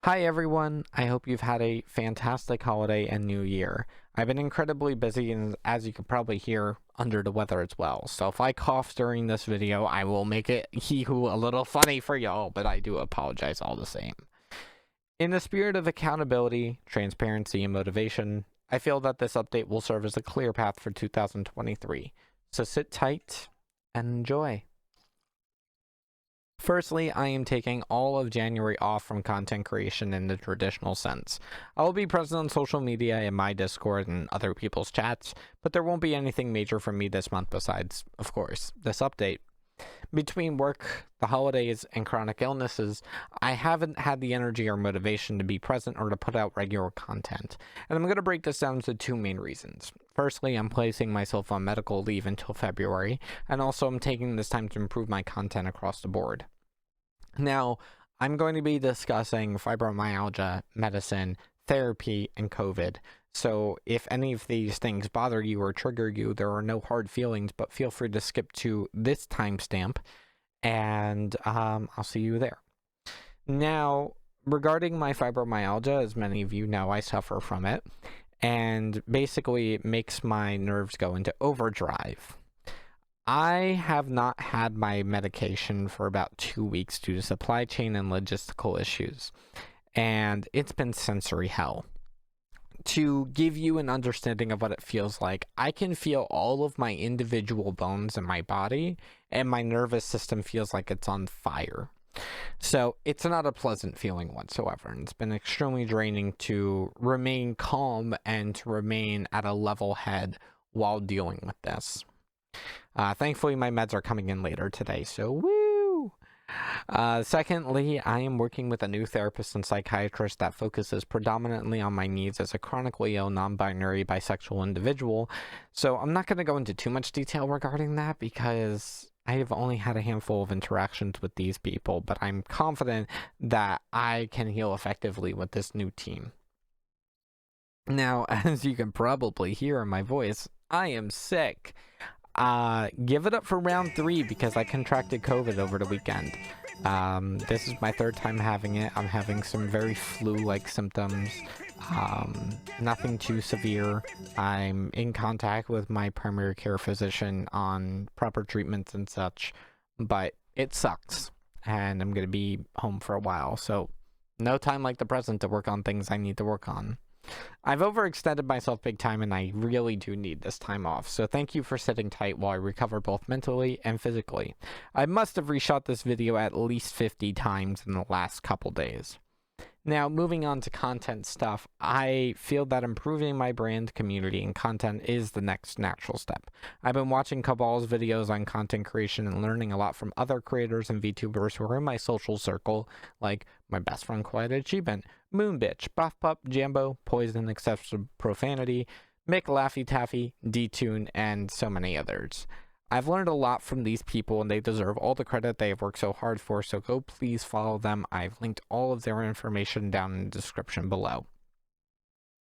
Hi everyone, I hope you've had a fantastic holiday and new year. I've been incredibly busy and as you can probably hear, under the weather as well. So if I cough during this video, I will make it hee-hoo a little funny for y'all, but I do apologize all the same. In the spirit of accountability, transparency, and motivation, I feel that this update will serve as a clear path for 2023. So sit tight and enjoy. Firstly, I am taking all of January off from content creation in the traditional sense. I will be present on social media, in my Discord, and other people's chats, but there won't be anything major from me this month besides, of course, this update. Between work, the holidays, and chronic illnesses, I haven't had the energy or motivation to be present or to put out regular content. And I'm going to break this down into two main reasons. Firstly, I'm placing myself on medical leave until February, and also I'm taking this time to improve my content across the board. Now, I'm going to be discussing fibromyalgia, medicine, therapy, and COVID. So if any of these things bother you or trigger you, there are no hard feelings, but feel free to skip to this timestamp, and I'll see you there. Now, regarding my fibromyalgia, as many of you know, I suffer from it, and basically it makes my nerves go into overdrive. I have not had my medication for about 2 weeks due to supply chain and logistical issues, and it's been sensory hell. To give you an understanding of what it feels like, I can feel all of my individual bones in my body, and my nervous system feels like it's on fire. So it's not a pleasant feeling whatsoever, and it's been extremely draining to remain calm and to remain at a level head while dealing with this. Thankfully, my meds are coming in later today, so woo! Secondly, I am working with a new therapist and psychiatrist that focuses predominantly on my needs as a chronically ill, non-binary, bisexual individual, so I'm not going to go into too much detail regarding that because I have only had a handful of interactions with these people, but I'm confident that I can heal effectively with this new team. Now, as you can probably hear in my voice, I am sick. Give it up for round 3 because I contracted COVID over the weekend. This is my 3rd time having it. I'm having some very flu-like symptoms. Nothing too severe. I'm in contact with my primary care physician on proper treatments and such, but it sucks. And I'm going to be home for a while, so no time like the present to work on things I need to work on. I've overextended myself big time and I really do need this time off, so thank you for sitting tight while I recover both mentally and physically. I must have reshot this video at least 50 times in the last couple days. Now, moving on to content stuff, I feel that improving my brand, community, and content is the next natural step. I've been watching Cabal's videos on content creation and learning a lot from other creators and VTubers who are in my social circle, like my best friend Quiet Achievement, Moonbitch, Buff Pup, Jambo, Poison, Excessive Profanity, Mick Laffy Taffy, D-Tune, and so many others. I've learned a lot from these people and they deserve all the credit they have worked so hard for, so go please follow them. I've linked all of their information down in the description below.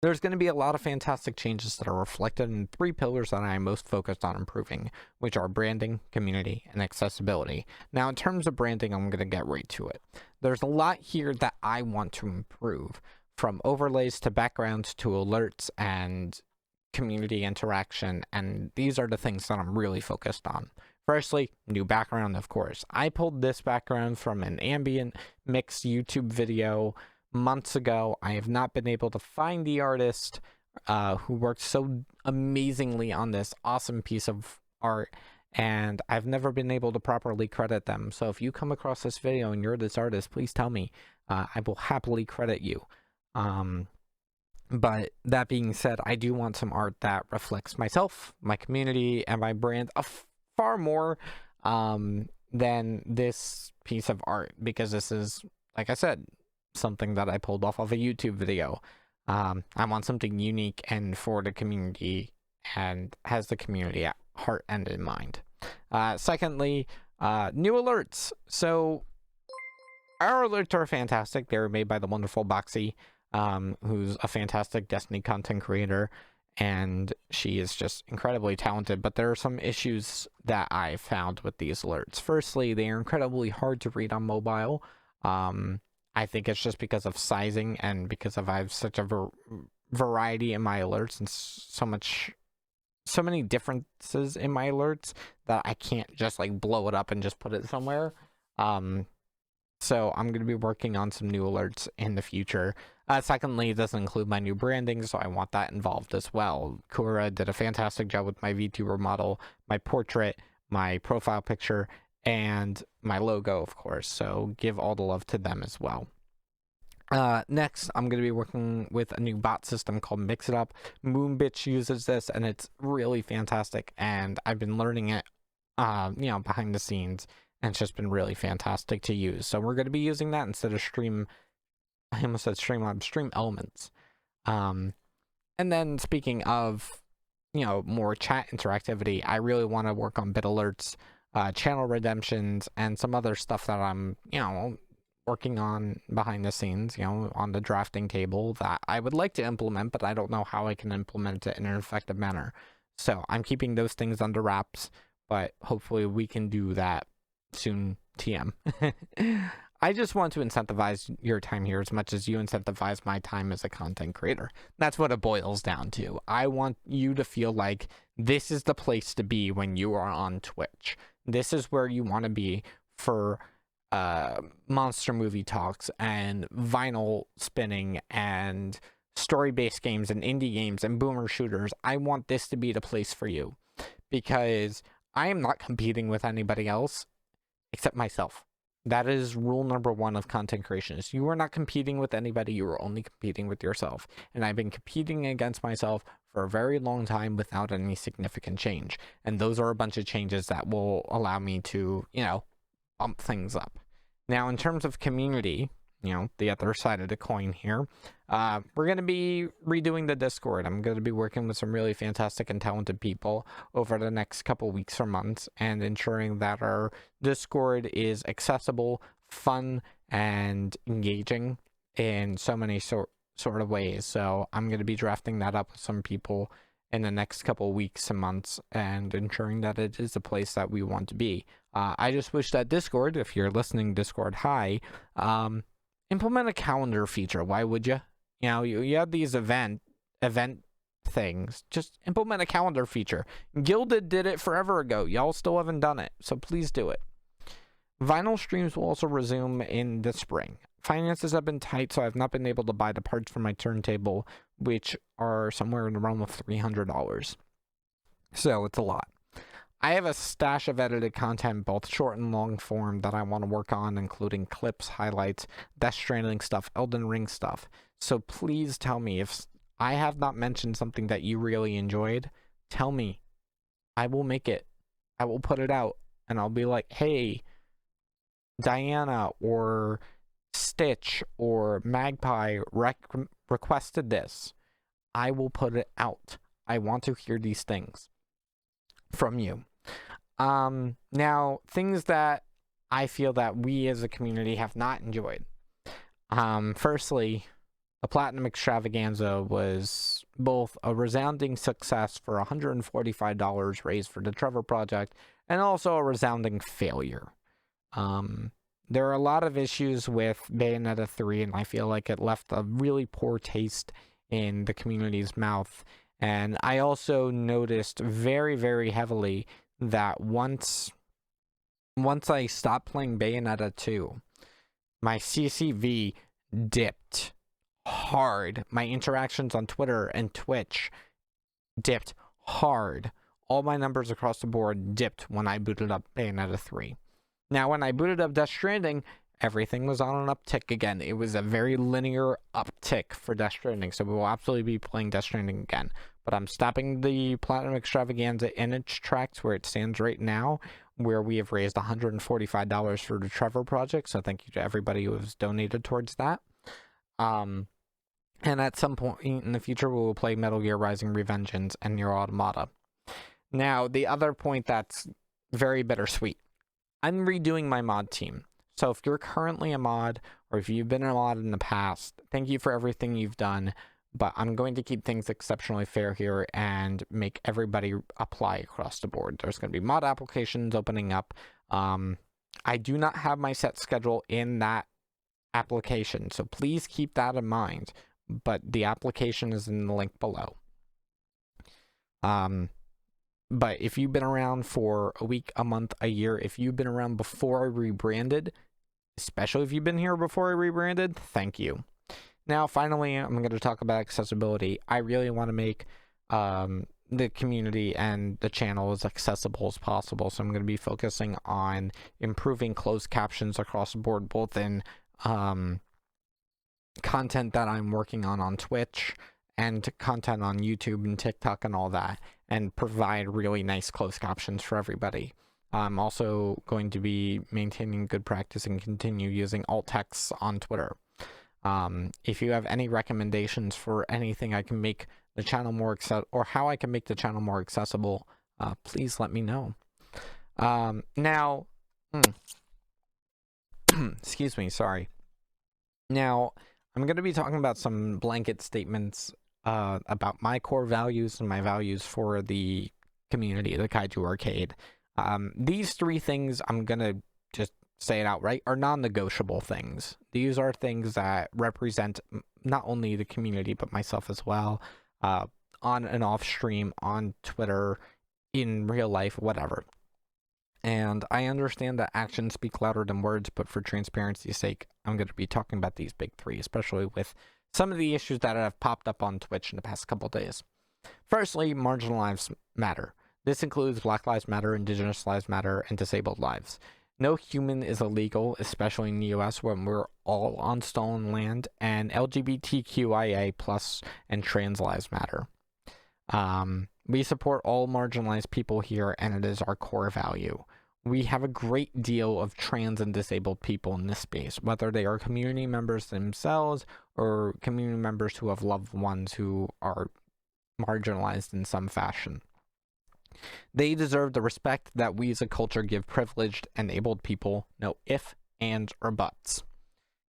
There's going to be a lot of fantastic changes that are reflected in 3 pillars that I am most focused on improving, which are branding, community, and accessibility. Now, in terms of branding, I'm going to get right to it. There's a lot here that I want to improve, from overlays to backgrounds to alerts and community interaction, and these are the things that I'm really focused on. Firstly, new background, of course. I pulled this background from an ambient mixed YouTube video months ago. I have not been able to find the artist who worked so amazingly on this awesome piece of art, and I've never been able to properly credit them. So if you come across this video and you're this artist, please tell me. I will happily credit you. But that being said, I do want some art that reflects myself, my community, and my brand far more than this piece of art, because this is, like I said, something that I pulled off of a YouTube video. I want something unique and for the community and has the community at heart and in mind. Secondly, new alerts. So our alerts are fantastic. They're made by the wonderful Boxy, who's a fantastic Destiny content creator, and she is just incredibly talented, but there are some issues that I found with these alerts. Firstly, they are incredibly hard to read on mobile. I think it's just because of sizing and because of I have such a variety in my alerts and so many differences in my alerts that I can't just like blow it up and just put it somewhere. So I'm going to be working on some new alerts in the future. Secondly, it doesn't include my new branding, so I want that involved as well. Kura did a fantastic job with my VTuber model, my portrait, my profile picture, and my logo, of course. So give all the love to them as well. Next, I'm going to be working with a new bot system called Mix It Up. Moonbitch uses this, and it's really fantastic. And I've been learning it, behind the scenes, and it's just been really fantastic to use. So we're going to be using that instead of Stream Elements. And then speaking of, more chat interactivity, I really want to work on bit alerts, channel redemptions, and some other stuff that I'm, working on behind the scenes, on the drafting table that I would like to implement, but I don't know how I can implement it in an effective manner. So I'm keeping those things under wraps, but hopefully we can do that soon, TM. I just want to incentivize your time here as much as you incentivize my time as a content creator. That's what it boils down to. I want you to feel like this is the place to be when you are on Twitch. This is where you want to be for monster movie talks and vinyl spinning and story-based games and indie games and boomer shooters. I want this to be the place for you because I am not competing with anybody else except myself. That is rule number one of content creation. Is you are not competing with anybody, you are only competing with yourself. And I've been competing against myself for a very long time without any significant change. And those are a bunch of changes that will allow me to, bump things up. Now, in terms of community, the other side of the coin here, we're going to be redoing the Discord. I'm going to be working with some really fantastic and talented people over the next couple weeks or months and ensuring that our Discord is accessible, fun, and engaging in so many sort of ways. So I'm going to be drafting that up with some people in the next couple weeks and months and ensuring that it is a place that we want to be. I just wish that Discord, if you're listening, Discord, hi, implement a calendar feature. Why would you? You have these event things. Just implement a calendar feature. Gilded did it forever ago. Y'all still haven't done it, so please do it. Vinyl streams will also resume in the spring. Finances have been tight, so I've not been able to buy the parts for my turntable, which are somewhere in the realm of $300. So it's a lot. I have a stash of edited content, both short and long form, that I want to work on, including clips, highlights, Death Stranding stuff, Elden Ring stuff. So please tell me if I have not mentioned something that you really enjoyed. Tell me. I will make it. I will put it out, and I'll be like, hey, Diana or Stitch or Magpie requested this. I will put it out. I want to hear these things from you. Now, things that I feel that we as a community have not enjoyed. Firstly, the Platinum Extravaganza was both a resounding success for $145 raised for the Trevor Project and also a resounding failure. There are a lot of issues with Bayonetta 3, and I feel like it left a really poor taste in the community's mouth. And I also noticed very, very heavily that once I stopped playing Bayonetta 2, my CCV dipped hard. My interactions on Twitter and Twitch dipped hard. All my numbers across the board dipped when I booted up Bayonetta 3. Now, when I booted up Death Stranding, everything was on an uptick again. It was a very linear uptick for Death Stranding, so we will absolutely be playing Death Stranding again. But I'm stopping the Platinum Extravaganza in its tracks where it stands right now, where we have raised $145 for the Trevor Project, so thank you to everybody who has donated towards that. And at some point in the future, we will play Metal Gear Rising: Revengeance and Nier Automata. Now, the other point that's very bittersweet. I'm redoing my mod team. So if you're currently a mod, or if you've been a mod in the past, thank you for everything you've done, but I'm going to keep things exceptionally fair here and make everybody apply across the board. There's going to be mod applications opening up. I do not have my set schedule in that application. So please keep that in mind. But the application is in the link below. But if you've been around for a week, a month, a year, if you've been around before I rebranded, especially if you've been here before I rebranded, thank you. Now, finally, I'm going to talk about accessibility. I really want to make the community and the channel as accessible as possible. So I'm going to be focusing on improving closed captions across the board, both in content that I'm working on Twitch and content on YouTube and TikTok and all that, and provide really nice closed captions for everybody. I'm also going to be maintaining good practice and continue using alt texts on Twitter. If you have any recommendations for anything I can make the channel more accessible, or how I can make the channel more accessible, please let me know. Now, excuse me, sorry. Now, I'm going to be talking about some blanket statements about my core values and my values for the community, the Kaiju Arcade. These three things, I'm going to just say it outright, are non-negotiable things. These are things that represent not only the community, but myself as well, on and off stream, on Twitter, in real life, whatever. And I understand that actions speak louder than words, but for transparency's sake, I'm going to be talking about these big three, especially with some of the issues that have popped up on Twitch in the past couple days. Firstly, marginal lives matter. This includes Black Lives Matter, Indigenous Lives Matter, and disabled lives. No human is illegal, especially in the US when we're all on stolen land, and LGBTQIA+ and trans lives matter. We support all marginalized people here, and it is our core value. We have a great deal of trans and disabled people in this space, whether they are community members themselves or community members who have loved ones who are marginalized in some fashion. They deserve the respect that we as a culture give privileged and abled people, no if, ands, or buts.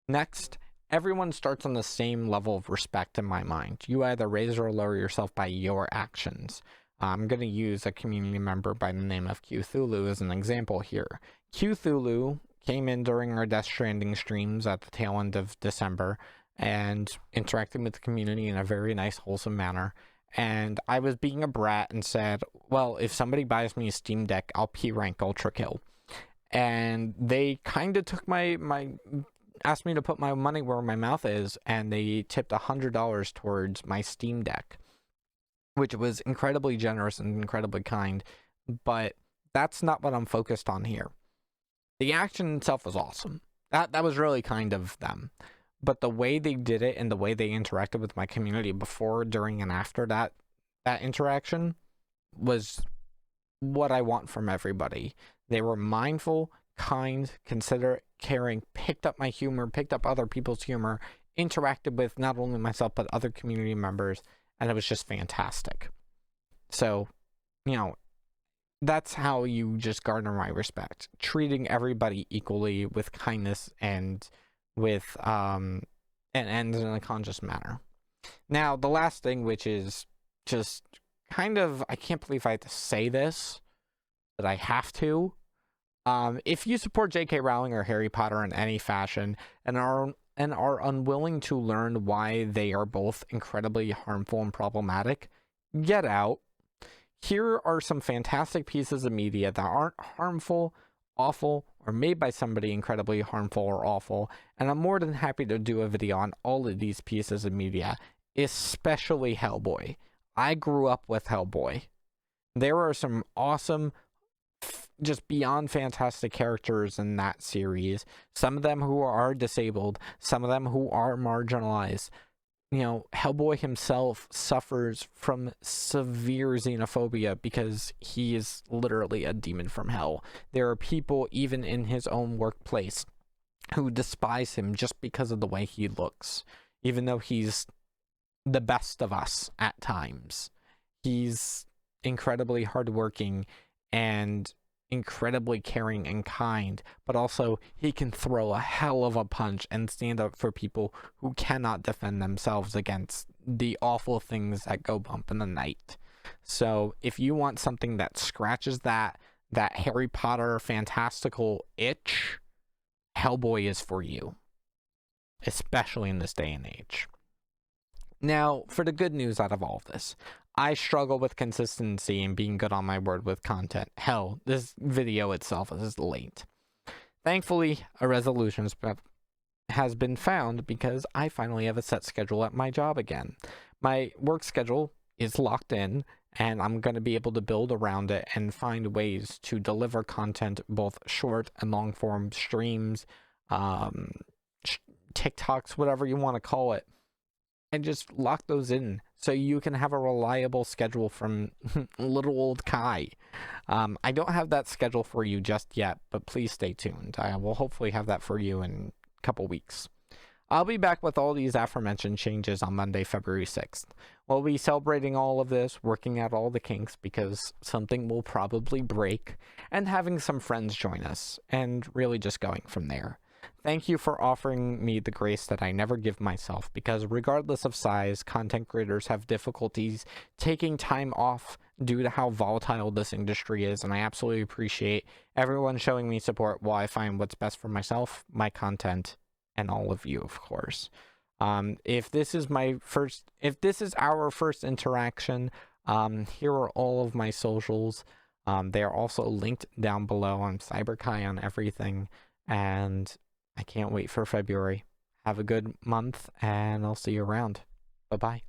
Next, everyone starts on the same level of respect in my mind. You either raise or lower yourself by your actions. I'm going to use a community member by the name of Cthulhu as an example here. Cthulhu came in during our Death Stranding streams at the tail end of December and interacted with the community in a very nice, wholesome manner. And I was being a brat and said, well, if somebody buys me a Steam Deck, I'll P-rank Ultra Kill. And they kind of took asked me to put my money where my mouth is, and they tipped $100 towards my Steam Deck, which was incredibly generous and incredibly kind, but that's not what I'm focused on here. The action itself was awesome. That was really kind of them. But the way they did it and the way they interacted with my community before, during, and after that interaction was what I want from everybody. They were mindful, kind, considerate, caring, picked up my humor, picked up other people's humor, interacted with not only myself, but other community members, and it was just fantastic. So, you know, that's how you just garner my respect. Treating everybody equally with kindness and with and in a conscious manner. Now, the last thing, which is just kind of, I can't believe I have to say this, but I have to. If you support J.K. Rowling or Harry Potter in any fashion and are unwilling to learn why they are both incredibly harmful and problematic, get out. Here are some fantastic pieces of media that aren't harmful, awful, or made by somebody incredibly harmful or awful, and I'm more than happy to do a video on all of these pieces of media, especially Hellboy. I grew up with Hellboy. There are some awesome, just beyond fantastic characters in that series. Some of them who are disabled, some of them who are marginalized. You know, Hellboy himself suffers from severe xenophobia because he is literally a demon from hell. There are people, even in his own workplace, who despise him just because of the way he looks, even though he's the best of us at times. He's incredibly hardworking and incredibly caring and kind, but also he can throw a hell of a punch and stand up for people who cannot defend themselves against the awful things that go bump in the night. So if you want something that scratches that Harry Potter fantastical itch, Hellboy is for you. especially in this day and age. Now, for the good news out of all of this, I struggle with consistency and being good on my word with content. Hell, this video itself is late. Thankfully, a resolution has been found because I finally have a set schedule at my job again. My work schedule is locked in, and I'm going to be able to build around it and find ways to deliver content, both short and long form streams, TikToks, whatever you want to call it, and just lock those in so you can have a reliable schedule from little old Kai. I don't have that schedule for you just yet, but please stay tuned. I will hopefully have that for you in a couple weeks. I'll be back with all these aforementioned changes on Monday, February 6th. We'll be celebrating all of this, working out all the kinks because something will probably break, and having some friends join us, and really just going from there. Thank you for offering me the grace that I never give myself, because regardless of size, content creators have difficulties taking time off due to how volatile this industry is, and I absolutely appreciate everyone showing me support while I find what's best for myself, my content, and all of you, of course. If this is our first interaction, here are all of my socials. They are also linked down below. I'm CyberKai on everything, and I can't wait for February. Have a good month, and I'll see you around. Bye-bye.